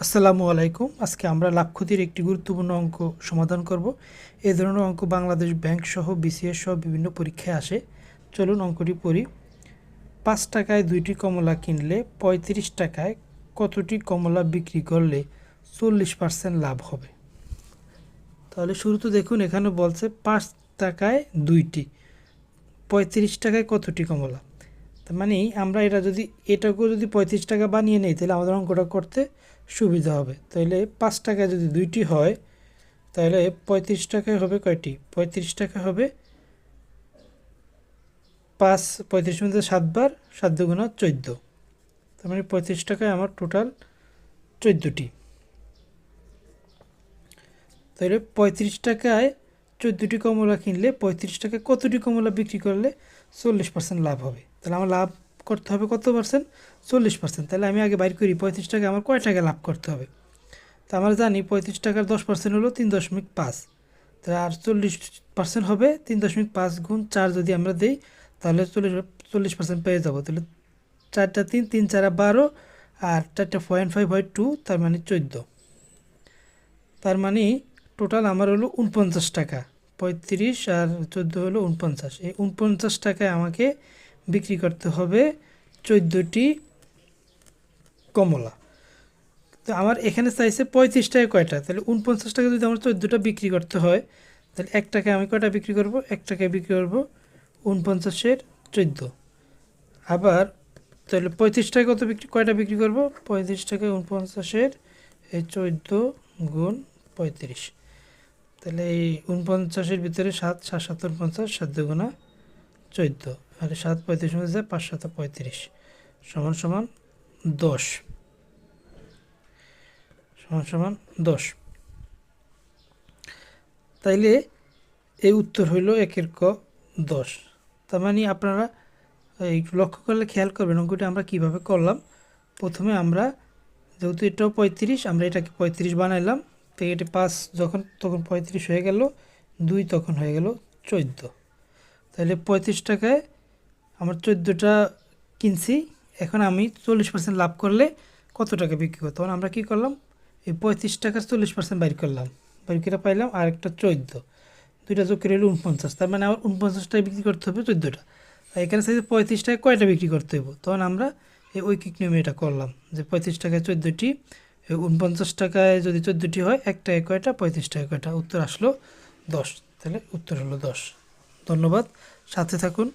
আসসালামু আলাইকুম। আজকে আমরা লাভ ক্ষতির একটি গুরুত্বপূর্ণ অঙ্ক সমাধান করব। এই ধরনের অঙ্ক বাংলাদেশ ব্যাংক সহ বিসিএস সহ বিভিন্ন পরীক্ষায় আসে। চলুন অঙ্কটি পড়ি। 5 টাকায় 2টি কমলা কিনলে 35 টাকায় কতটি কমলা বিক্রি করলে 40% লাভ হবে? তাহলে শুরুতে দেখুন, এখানে বলছে 5 টাকায় 2টি, 35 টাকায় কতটি কমলা। তার মানে আমরা এটাকেও যদি 35 টাকা বানিয়ে নেই, তাহলে আমাদের অঙ্কটা করতে সুবিধা হবে। তাহলে 5 টাকায় যদি 2টি হয়, তাহলে 35 টাকায় হবে কয়টি? 35 টাকা হবে 5, 35 মধ্যে 7 বার, 7 দুগুণা 14। তার মানে 35 টাকায় আমার টোটাল 14টি। তাহলে 35 টাকায় 14টি কমলা কিনলে 35 টাকায় কতটি কমলা বিক্রি করলে 40% লাভ হবে? তাহলে আমার লাভ করতে হবে কত পার্সেন্ট? 40%। তাহলে আমি আগে বাইর করি 35 টাকা আমার কয় টাকা লাভ করতে হবে। তো আমরা জানি 35 টাকার 10% হলো 3.5। তাহলে আর 40% হবে 3.5 গুণ 4 যদি আমরা দিই, তাহলে 40% পেয়ে যাবো। তাহলে 4টা 3, 3 4 12, আর 4টা 0.5 হয় 2, তার মানে 14। তার মানে টোটাল আমার হলো 49 টাকা। 35 আর 14 হলো 49। এই 49 টাকায় আমাকে বিক্রি করতে হবে 14টি কমলা। তো আমার এখানে চাইছে 35 টাকায় কয়টা, তাহলে 49 টাকা যদি আমার 14টা বিক্রি করতে হয়, তাহলে 1 টাকায় আমি কয়টা বিক্রি করব? 1 টাকায় বিক্রি করব 49-এর 14। আবার তাহলে 35 টাকায় কয়টা বিক্রি করব? 35 টাকায় 49-এর এই 14 গুণ 35। তাহলে এই 49-এর ভিতরে 7, 7 7 49, 7 দুগুণা 14, আর 7 35 মধ্যে যায় 5 7 35 সমান সমান 10, সমান সমান 10। তাইলে এই উত্তর হইল 1-এর ক 10। তার মানে আপনারা একটু লক্ষ্য করলে খেয়াল করবেন অঙ্কটি আমরা কিভাবে করলাম। প্রথমে আমরা যেহেতু এটাও 35, আমরা এটাকে 35 বানাইলাম। তো এটা 5 যখন তখন 35 হয়ে গেল, 2 তখন হয়ে গেল 14। তাহলে 35 টাকায় আমার 14টা কিনছি। এখন আমি 40% লাভ করলে কত টাকা বিক্রি করতে? তখন আমরা কী করলাম, এই 35 টাকার 40% বাইর করলাম, বাইর করে পাইলাম আর একটা 14, দুইটা যোগ করে হলো 49। তার মানে আমার 49 টাকায় বিক্রি করতে হবে 14টা। এখানে সাইজে 35 টাকায় কয়টা বিক্রি করতে হবে? তখন আমরা এই ঐকিক নিয়মে এটা করলাম যে 35 টাকায় 14টি, 49 টাকায় যদি 14টি হয়, 1 টাকায় কয়টা, 35 টাকায় কয়টা। উত্তর আসলো 10। তাহলে উত্তর হলো 10। ধন্যবাদ, সাথে থাকুন।